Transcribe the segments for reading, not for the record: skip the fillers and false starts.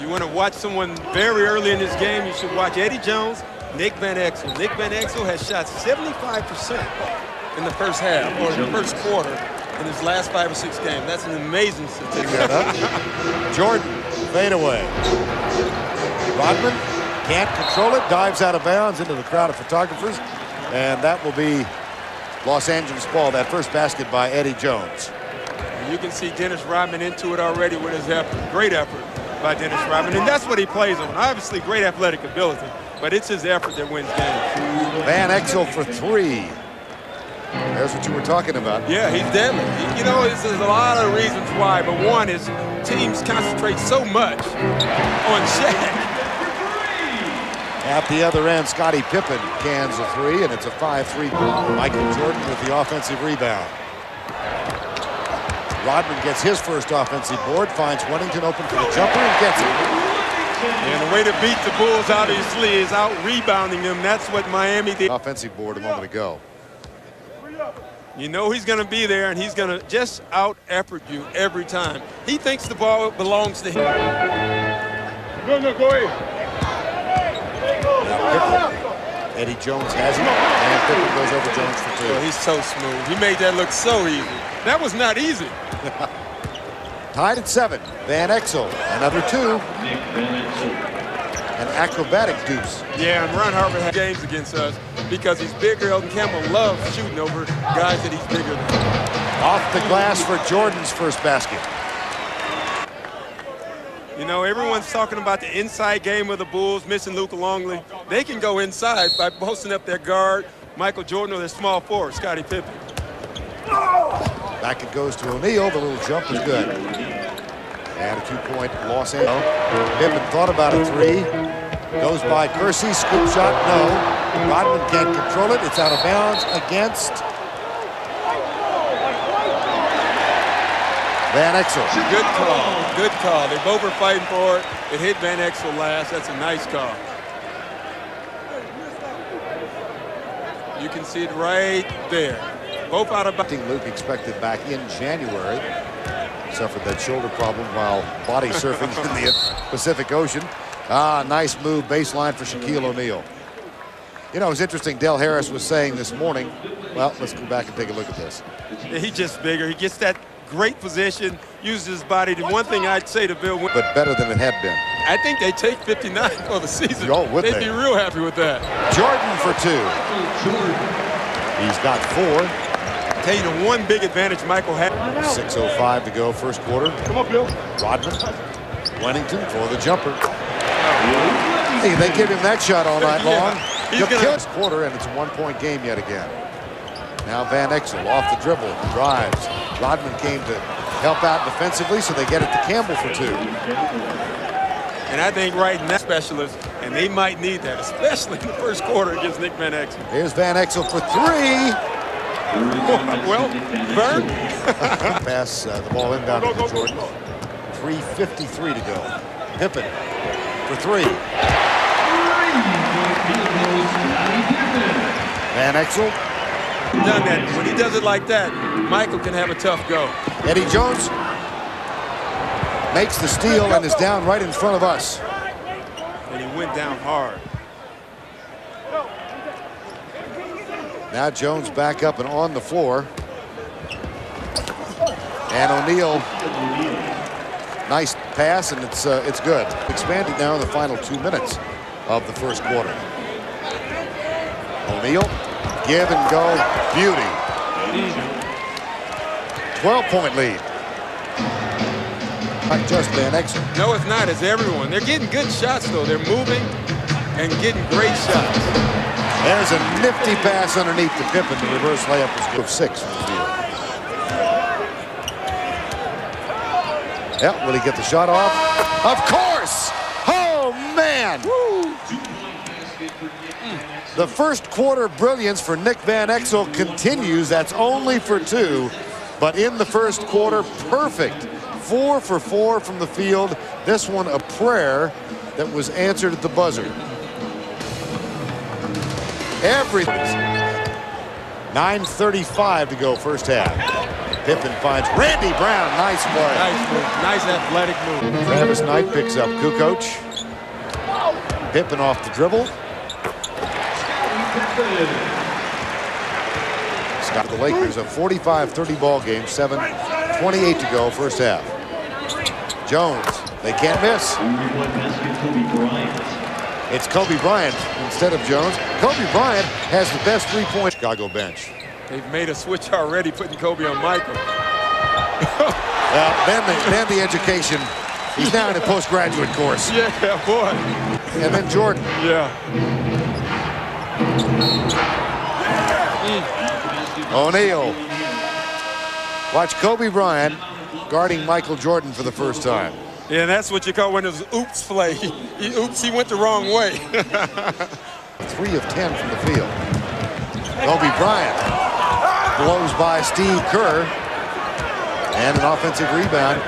You want to watch someone very early in this game, you should watch Eddie Jones, Nick Van Exel. Nick Van Exel has shot 75% in the first half, or in the first quarter, in his last 5 or 6 games. That's an amazing statistic. Jordan, fade away. Rodman can't control it, dives out of bounds into the crowd of photographers, and that will be Los Angeles ball. That first basket by Eddie Jones. And you can see Dennis Rodman into it already with his effort. Great effort by Dennis Rodman, and that's what he plays on. Obviously, great athletic ability, but it's his effort that wins games. Van Exel for 3. There's what you were talking about. Yeah, he's deadly. You know, there's a lot of reasons why, but one is teams concentrate so much on Shaq. At the other end, Scottie Pippen cans a 3, and it's a 5-3. Michael Jordan with the offensive rebound. Rodman gets his first offensive board, finds Wennington open for the jumper and gets it. And the way to beat the Bulls, obviously, is out-rebounding them. That's what Miami did. Offensive board a moment ago. You know he's going to be there, and he's going to just out-effort you every time. He thinks the ball belongs to him. No, go ahead. Eddie Jones has it, and Pippen goes over Jones for 2. Oh, he's so smooth. He made that look so easy. That was not easy. Tied at 7. Van Exel, another 2. An acrobatic deuce. Yeah, and Ron Harper had games against us because he's bigger. Elton Campbell loves shooting over guys that he's bigger than. Off the glass for Jordan's first basket. You know, everyone's talking about the inside game of the Bulls, missing Luka Longley. They can go inside by posting up their guard, Michael Jordan, or their small forward, Scottie Pippen. Back it goes to O'Neal. The little jump is good. And a 2-point Los Angeles. Pippen thought about a 3. Goes by Kersey. Scoop shot, no. Rodman can't control it. It's out of bounds against Van Exel. Good call. Good call. They both were fighting for it. It hit Van Exel last. That's a nice call. You can see it right there. Both out of bounds. Luke expected back in January. Suffered that shoulder problem while body surfing in the Pacific Ocean. Nice move, baseline for Shaquille O'Neal. You know, it was interesting. Del Harris was saying this morning, well, let's go back and take a look at this. Yeah, he's just bigger. He gets that great position, uses his body. The one thing I'd say to Bill, but better than it had been. I think they take 59 for the season. Oh, would They'd they? be real happy with that. Jordan for 2. He's got 4. Tell you the one big advantage Michael had. 6:05 to go, first quarter. Come on, Bill. Rodman, Wennington for the jumper. Hey, they give him that shot all night long. He's gonna This quarter, and it's a 1-point game yet again. Now Van Exel off the dribble, drives. Rodman came to help out defensively, so they get it to Campbell for 2. And I think right now, specialists, and they might need that, especially in the first quarter against Nick Van Exel. Here's Van Exel for 3. Well, Burn. Pass the ball inbound to Jordan. 3:53 to go. Pippen for 3. Van Exel. Done that. When he does it like that, Michael can have a tough go. Eddie Jones makes the steal and is down right in front of us. And he went down hard. Now Jones back up and on the floor. And O'Neal, nice pass, and it's good. Expanded now in the final 2 minutes of the first quarter. O'Neal, give and go, beauty. 12-point lead. Not just Van Exel. No, it's not. It's everyone. They're getting good shots, though. They're moving and getting great shots. There's a nifty pass underneath the Pippen. The reverse layup was good. 6 from the field. Will he get the shot off? Of course! Oh, man! Woo. The first quarter brilliance for Nick Van Exel continues. That's only for 2. But in the first quarter, perfect. 4 for 4 from the field. This one a prayer that was answered at the buzzer. Everything. 9:35 to go, first half. Pippen finds Randy Brown. Nice play. Nice move. Nice athletic move. Travis Knight picks up Kukoc. Pippen off the dribble. Scott, the Lakers, a 45-30 ball game. 7:28 to go, first half. Jones, they can't miss. It's Kobe Bryant instead of Jones. Kobe Bryant has the best three-point Chicago bench. They've made a switch already, putting Kobe on Michael. Well, then the education. He's now in a postgraduate course. Yeah, boy. And then Jordan. Yeah. O'Neal. Watch Kobe Bryant guarding Michael Jordan for the first time. Yeah, that's what you call when there's oops play. He went the wrong way. 3 of 10 from the field. Kobe Bryant blows by Steve Kerr. And an offensive rebound.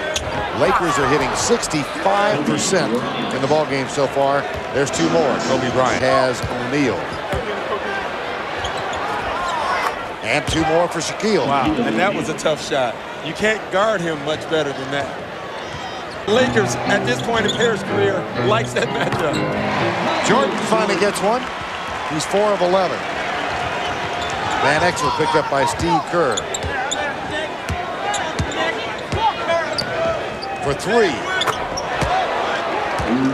Lakers are hitting 65% in the ballgame so far. There's 2 more. Kobe Bryant has O'Neal. And 2 more for Shaquille. Wow, and that was a tough shot. You can't guard him much better than that. Lakers, at this point in Perry's career, likes that matchup. Jordan finally gets one. He's 4 of 11. Van Exel picked up by Steve Kerr. For 3.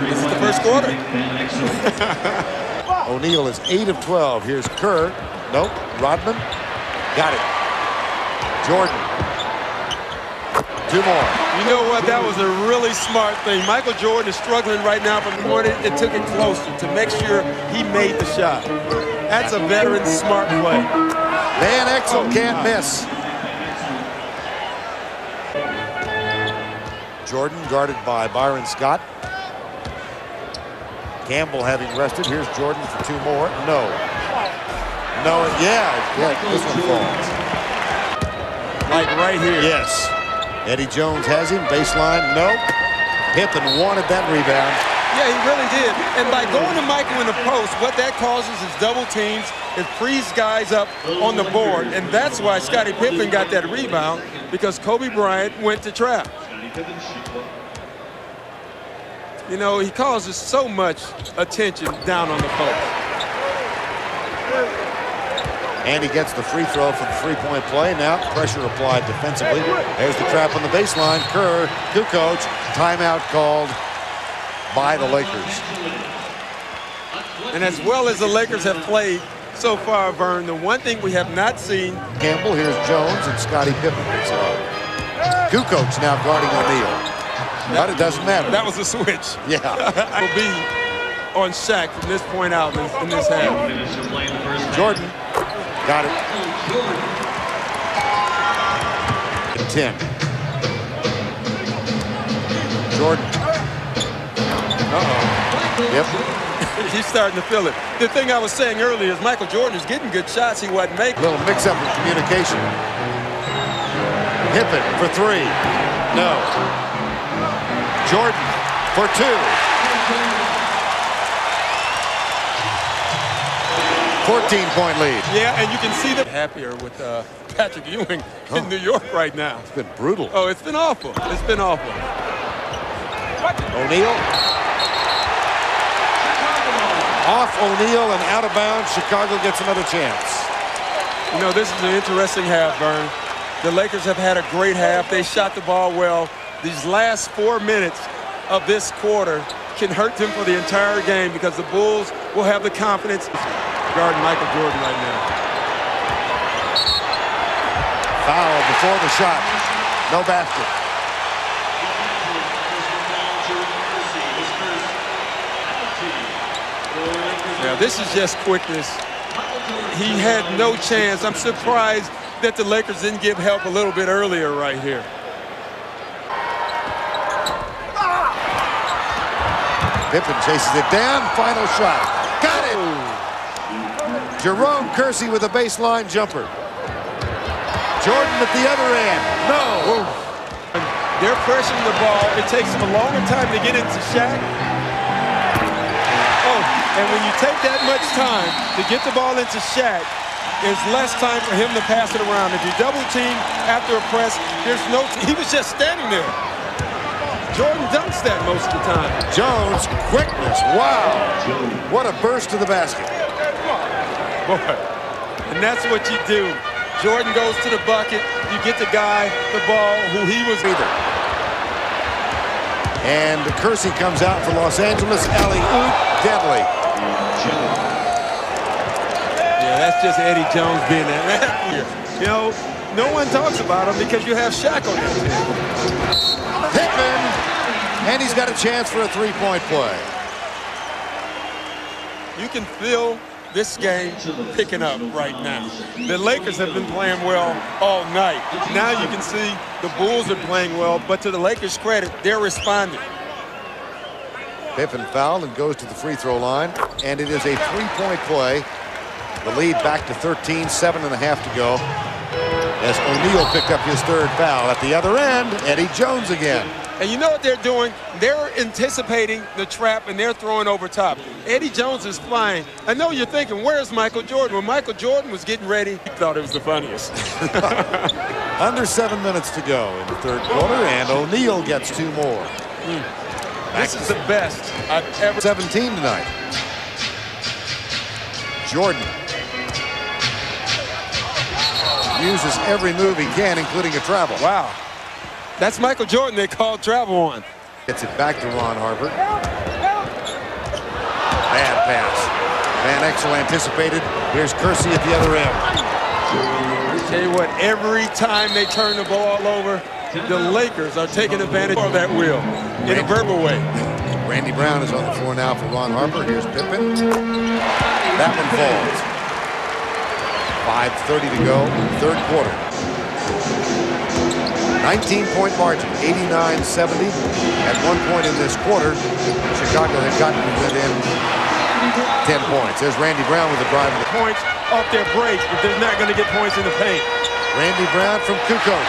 This is the first quarter. O'Neal is 8 of 12. Here's Kerr. Nope. Rodman. Got it. Jordan. 2 more. You know what? That was a really smart thing. Michael Jordan is struggling right now from the corner. It took it closer to make sure he made the shot. That's a veteran smart play. Van Exel can't miss. Jordan guarded by Byron Scott. Campbell having rested. Here's Jordan for 2 more. No. No, yeah, this one falls. Like right here. Yes. Eddie Jones has him. Baseline, no. Pippen wanted that rebound. Yeah, he really did. And by going to Michael in the post, what that causes is double teams. It frees guys up on the board. And that's why Scottie Pippen got that rebound, because Kobe Bryant went to trap. You know, he causes so much attention down on the post. And he gets the free throw for the three-point play. Now pressure applied defensively. There's the trap on the baseline. Kerr, Kukoc, timeout called by the Lakers. And as well as the Lakers have played so far, Vern, the one thing we have not seen. Campbell, here's Jones, and Scottie Pippen picks it up. Kukoc now guarding O'Neal. But it doesn't matter. That was a switch. Yeah. Will be on Shaq from this point out in this half. Jordan got it. 10. Jordan. Yep. He's starting to feel it. The thing I was saying earlier is Michael Jordan is getting good shots he wasn't making. Little mix-up in communication. Pippen for 3. No. Jordan for 2. 14-point lead. Yeah, and you can see them happier with Patrick Ewing in New York right now. It's been brutal. Oh, it's been awful. It's been awful. O'Neal. Off O'Neal and out of bounds. Chicago gets another chance. You know, this is an interesting half, Vern. The Lakers have had a great half. They shot the ball well. These last 4 minutes of this quarter can hurt them for the entire game because the Bulls will have the confidence guarding Michael Jordan right now. Foul before the shot. No basket. Yeah, this is just quickness. He had no chance. I'm surprised that the Lakers didn't give help a little bit earlier right here. Pippen chases it down. Final shot. Got it! Jerome Kersey with a baseline jumper. Jordan at the other end. No! They're pressuring the ball. It takes them a longer time to get into Shaq. Oh, and when you take that much time to get the ball into Shaq, there's less time for him to pass it around. If you double team after a press, there's no, he was just standing there. Jordan dunks that most of the time. Jones, quickness, wow. What a burst to the basket. Boy, and that's what you do. Jordan goes to the bucket, you get the guy the ball who he was either. And Kersey comes out for Los Angeles. Alley-oop, deadly. Yeah, that's just Eddie Jones being that. You know, no one talks about him because you have Shaq on that team. Pippen, and he's got a chance for a three-point play. You can feel this game picking up right now. The Lakers have been playing well all night. Now you can see the Bulls are playing well, but to the Lakers' credit, they're responding. Pippen fouled and goes to the free throw line, and it is a three-point play. The lead back to 13, 7.5 to go. As O'Neal picked up his third foul. At the other end, Eddie Jones again. And you know what they're doing? They're anticipating the trap, and they're throwing over top. Eddie Jones is flying. I know you're thinking, where's Michael Jordan? When Michael Jordan was getting ready, he thought it was the funniest. Under 7 minutes to go in the third quarter, and O'Neal gets two more. This is the best I've ever... 17 tonight. Jordan uses every move he can, including a travel. Wow. That's Michael Jordan they called travel on. Gets it back to Ron Harper. Bad pass. Van Exel anticipated. Here's Kersey at the other end. Tell you what, every time they turn the ball over, the Lakers are taking advantage of that wheel in a verbal way. Randy Brown is on the floor now for Ron Harper. Here's Pippen. That one falls. 5:30 to go, third quarter. 19-point margin, 89-70. At one point in this quarter, Chicago had gotten within 10 points. There's Randy Brown with a drive. Points off their break, but they're not going to get points in the paint. Randy Brown from Kukoc.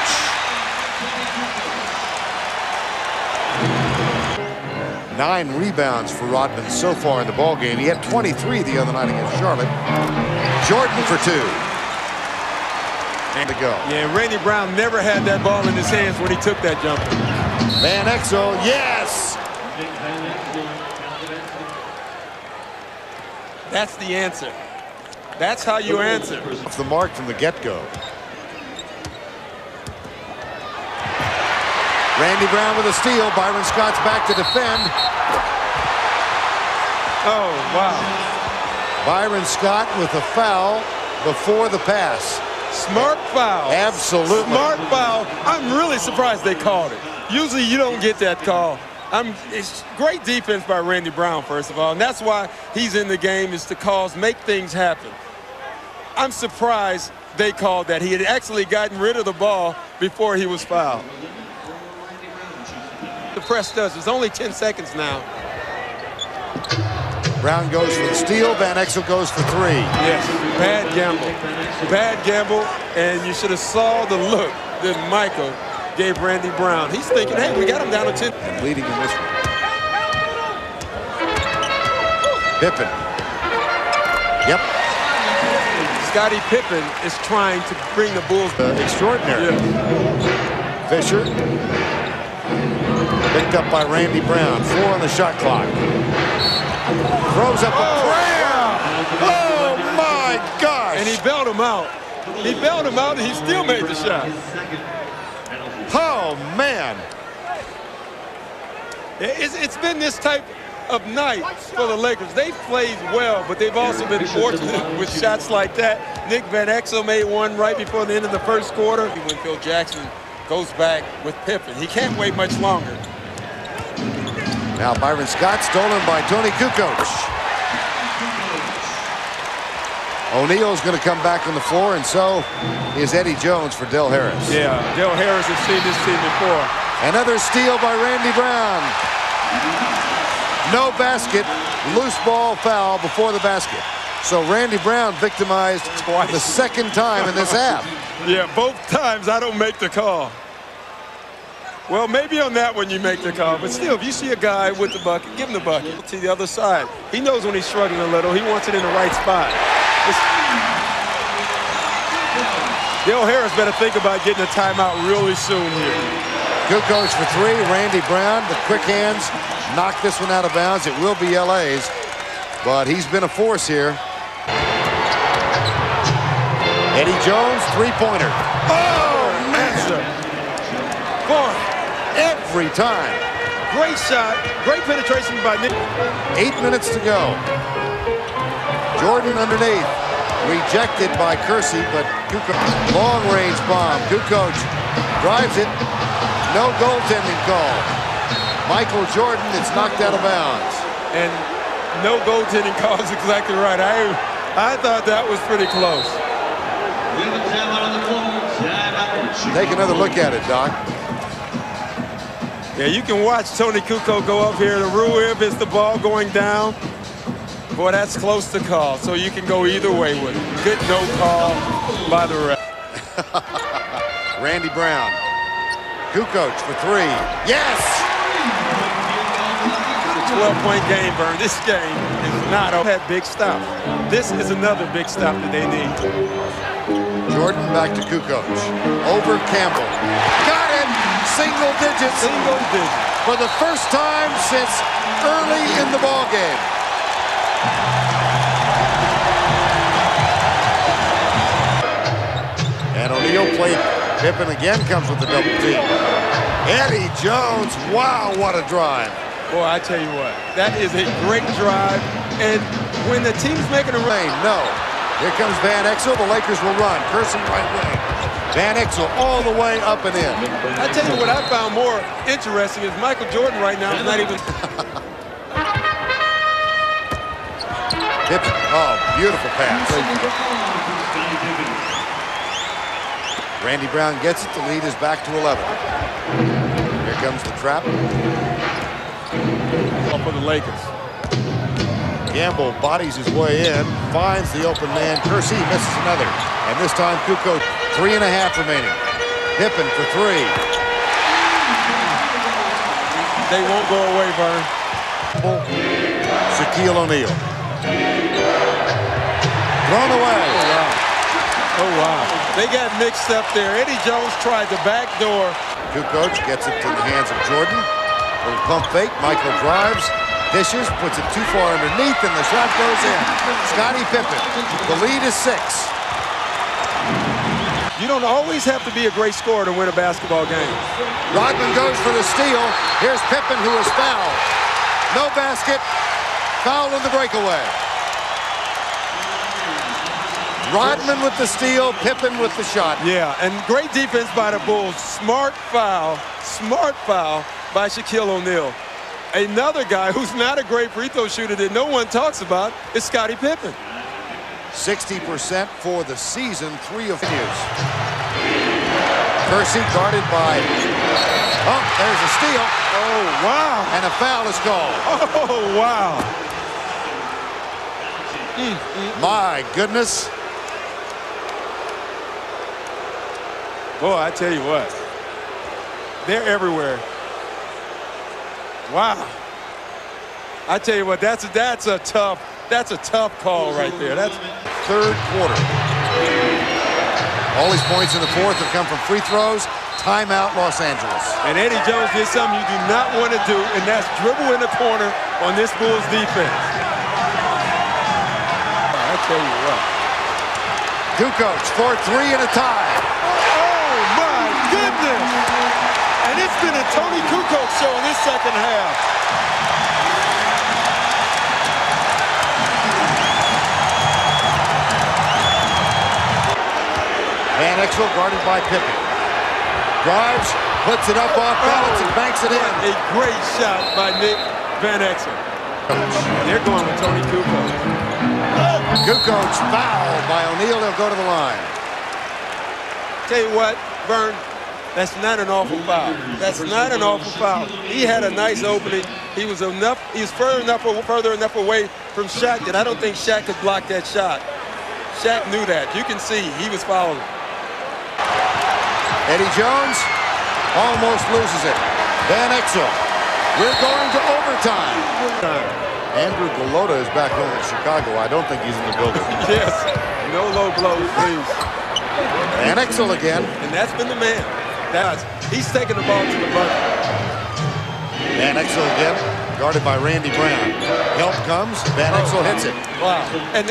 Nine rebounds for Rodman so far in the ballgame. He had 23 the other night against Charlotte. Jordan for two. And to go. Yeah, Randy Brown never had that ball in his hands when he took that jumper. Van Exel, yes! That's the answer. That's how you answer. Off the mark from the get-go. Randy Brown with a steal. Byron Scott's back to defend. Oh, wow. Byron Scott with a foul before the pass. Smart foul. Absolutely. Smart foul. I'm really surprised they called it. Usually you don't get that call. It's great defense by Randy Brown, first of all, and that's why he's in the game, is to make things happen. I'm surprised they called that. He had actually gotten rid of the ball before he was fouled. The press does. There's only 10 seconds now. Brown goes for the steal. Van Exel goes for three. Yes, bad gamble. Bad gamble, and you should have saw the look that Michael gave Randy Brown. He's thinking, hey, we got him down to 10. And leading in this one. Pippen. Yep. Scottie Pippen is trying to bring the Bulls. Extraordinary. Yeah. Fisher. Picked up by Randy Brown. 4 on the shot clock. Throws up a prayer. Oh, my gosh. And he bailed him out. He bailed him out, and he still made the shot. Oh, man. It's been this type of night for the Lakers. They've played well, but they've also been fortunate with shots like that. Nick Van Exel made one right before the end of the first quarter. When Phil Jackson goes back with Pippen, he can't wait much longer. Now Byron Scott stolen by Tony Kukoc. O'Neal's going to come back on the floor, and so is Eddie Jones for Del Harris. Yeah, Del Harris has seen this team before. Another steal by Randy Brown. No basket, loose ball foul before the basket. So Randy Brown victimized twice. The second time in this half. Yeah, both times I don't make the call. Well, maybe on that one you make the call, but still, if you see a guy with the bucket, give him the bucket to the other side. He knows when he's struggling a little. He wants it in the right spot. Dale Harris better think about getting a timeout really soon here. Kukoc for three. Randy Brown, the quick hands, knocked this one out of bounds. It will be LA's, but he's been a force here. Eddie Jones, three-pointer. Oh, man! Boy, Every time. great shot, great penetration by Nick. 8 minutes to go. Jordan underneath. Rejected by Kersey, but Kukoc, long-range bomb. Kukoc drives it. No goaltending call. Michael Jordan, it's knocked out of bounds. And no goaltending call is exactly right. I thought that was pretty close. Take another look at it, Doc. Yeah, you can watch Tony Kukoc go up here. The Ruiv is the ball going down. Boy, that's close to call, so you can go either way with it. Good no call by the ref. Randy Brown. Kukoc for three. Yes! It's a 12-point game, Vern. This game is not that big stop. This is another big stop that they need. Jordan back to Kukoc. Over Campbell. Got it! Single digits. Single digit. For the first time since early in the ball game. And O'Neal played. Pippen again comes with the double team. Eddie Jones, wow, what a drive. Boy, I tell you what, that is a great drive. And when the team's making a run, No. Here comes Van Exel. The Lakers will run. Kersey right wing. Van Exel all the way up and in. I tell you what I found more interesting is Michael Jordan right now is not even... Pippen. Oh, beautiful pass. Randy Brown gets it. The lead is back to 11. Here comes the trap. Up for the Lakers. Campbell bodies his way in, finds the open man. Kersey misses another. And this time Kukoc, 3.5 remaining. Pippen for three. They won't go away, Vern. Shaquille O'Neal. Thrown away. Oh, wow. Oh, wow. They got mixed up there. Eddie Jones tried the back door. Kukoc gets it to the hands of Jordan. Little pump fake. Michael drives, dishes, puts it too far underneath, and the shot goes in. Scottie Pippen. The lead is 6. You don't always have to be a great scorer to win a basketball game. Rodman goes for the steal. Here's Pippen, who is fouled. No basket. Foul in the breakaway. Rodman with the steal, Pippen with the shot. Yeah, and great defense by the Bulls. Smart foul by Shaquille O'Neal. Another guy who's not a great free throw shooter that no one talks about is Scottie Pippen. 60% for the season, 3 of news. Kersey guarded by, oh, there's a steal. Oh, wow. And a foul is called. Oh, wow. My goodness. Boy, I tell you what, they're everywhere. Wow. I tell you what, that's a tough call right there. That's third quarter. All his points in the fourth have come from free throws. Timeout, Los Angeles. And Eddie Jones did something you do not want to do, and that's dribble in the corner on this Bulls defense. I tell you what. Kukoc for 3 and a tie. Oh, my goodness. And it's been a Tony Kukoc show in this second half. Van Exel guarded by Pippen. Drives, puts it up off balance, and banks it in. A great shot by Nick Van Exel. They're going with Tony Kukoc. Kukoc fouled by O'Neal. He'll go to the line. Tell you what, Vern, that's not an awful foul. That's not an awful foul. He had a nice opening. He was further enough away from Shaq that I don't think Shaq could block that shot. Shaq knew that. You can see he was fouling. Eddie Jones almost loses it. Van Exel. We're going to overtime. Andrew Golota is back home in Chicago. I don't think he's in the building. Yes. No low blows, please. Van Exel again. And that's been the man. He's taking the ball to the bucket. Van Exel again, guarded by Randy Brown. Help comes, Van Exel hits it. Wow. And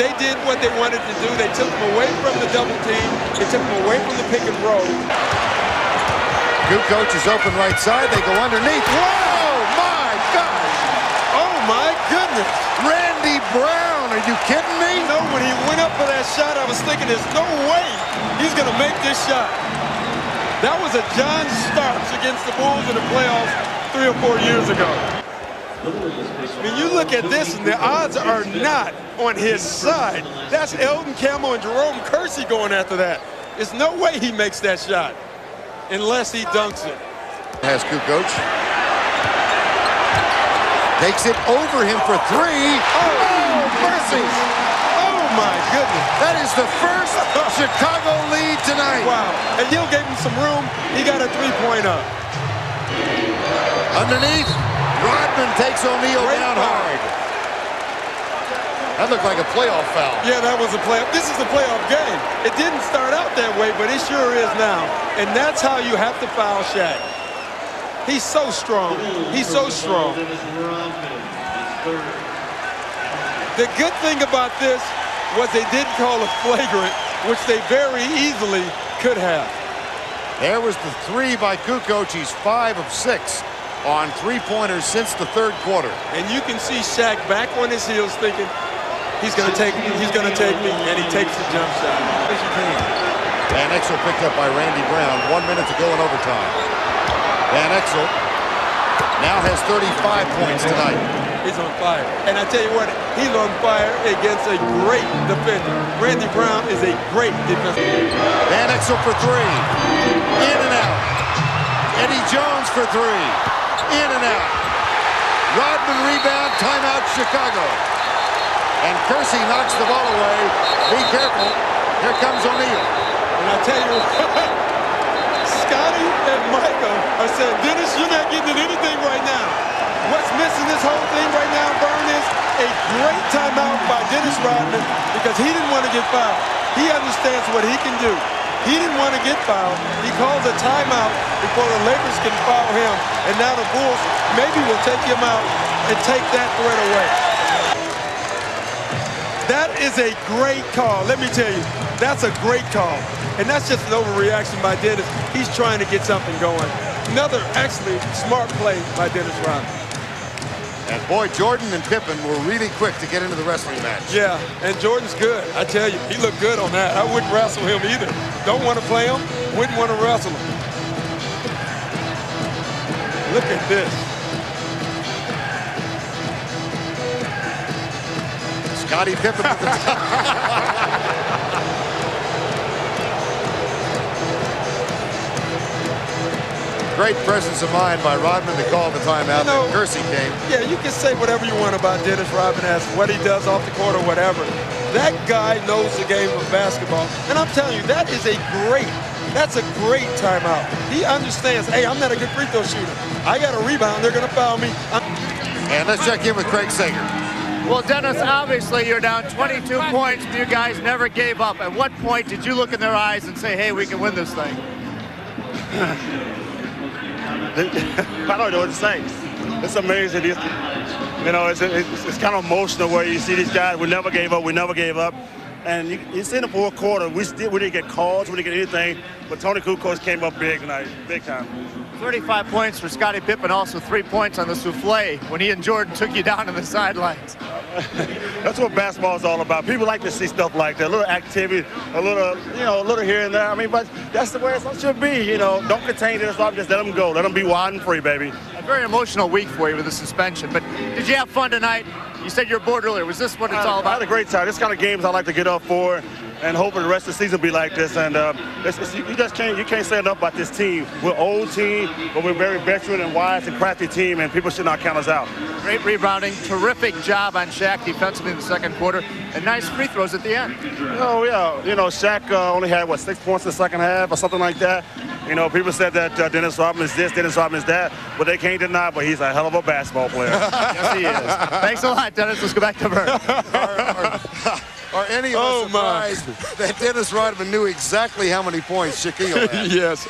they did what they wanted to do. They took him away from the double team. They took him away from the pick and roll. Kukoc is open right side. They go underneath. Whoa, my gosh. Oh, my goodness. Randy Brown, are you kidding me? You know, when he went up for that shot, I was thinking there's no way he's going to make this shot. That was a John Starks against the Bulls in the playoffs 3 or 4 years ago. When you look at this, and the odds are not on his side. That's Elton Campbell and Jerome Kersey going after that. There's no way he makes that shot unless he dunks it. Has Kukoc. Takes it over him for three. Oh, mercy. Oh, my goodness. That is the first Chicago lead tonight. Wow. And Hill gave him some room. He got a three-point up. Underneath, Rodman takes O'Neal down hard. That looked like a playoff foul. Yeah, that was a playoff. This is a playoff game. It didn't start out that way, but it sure is now. And that's how you have to foul Shaq. He's so strong. He's so strong. The good thing about this was they didn't call a flagrant, which they very easily could have. There was the three by Kukoc. He's 5 of 6 on three-pointers since the third quarter. And you can see Shaq back on his heels thinking, he's going to take me, and he takes the jump shot. As you can. Van Exel picked up by Randy Brown. 1 minute to go in overtime. Van Exel now has 35 points tonight. He's on fire. And I tell you what, he's on fire against a great defender. Randy Brown is a great defender. Van Exel for three. In and out. Eddie Jones for three. In and out. Rodman rebound, timeout Chicago. And Kersey knocks the ball away. Be careful. Here comes O'Neal. And I tell you what, Scotty and Michael are saying, Dennis, you're not getting anything right now. What's missing this whole thing right now, Vern, is a great timeout by Dennis Rodman because he didn't want to get fouled. He understands what he can do. He didn't want to get fouled. He calls a timeout before the Lakers can foul him. And now the Bulls maybe will take him out and take that threat away. That is a great call. Let me tell you, that's a great call. And that's just an overreaction by Dennis. He's trying to get something going. Another actually smart play by Dennis Rodman. And boy, Jordan and Pippen were really quick to get into the wrestling match. Yeah, and Jordan's good. I tell you, he looked good on that. I wouldn't wrestle him either. Don't want to play him, wouldn't want to wrestle him. Look at this. Scottie Pippen with the Great presence of mind by Rodman to call the timeout. You know, then Kersey came. Yeah, you can say whatever you want about Dennis Rodman as what he does off the court or whatever. That guy knows the game of basketball. And I'm telling you, that's a great timeout. He understands, hey, I'm not a good free throw shooter. I got a rebound, they're going to foul me. And let's check in with Craig Sager. Well, Dennis, obviously you're down 22 points. You guys never gave up. At what point did you look in their eyes and say, hey, we can win this thing? I don't know what to say. It's amazing. You know, it's kind of emotional where you see these guys. We never gave up. And you see in the fourth quarter, we didn't get calls, we didn't get anything. But Tony Kukoc came up big tonight, big time. 35 points for Scottie Pippen, also 3 points on the souffle when he and Jordan took you down on the sidelines. That's what basketball is all about. People like to see stuff like that, a little activity, a little here and there. I mean, but that's the way it should be. You know, don't contain it. Just let them go. Let them be wide and free, baby. A very emotional week for you with the suspension. But did you have fun tonight? You said you were bored earlier. Was this what it's all about? I had a great time. This kind of games I like to get up for, and hopefully the rest of the season will be like this. And you can't say enough about this team. We're an old team, but we're a very veteran and wise and crafty team, and people should not count us out. Great rebounding, terrific job on Shaq defensively in the second quarter, and nice free throws at the end. Oh yeah, you know, Shaq only had 6 points in the second half or something like that. You know, people said that Dennis Rodman is this, Dennis Rodman is that, but they can't deny. But he's a hell of a basketball player. Yes, he is. Thanks a lot, Dennis. Let's go back to Vern. Are any of us surprised that Dennis Rodman knew exactly how many points Shaquille had? Yes.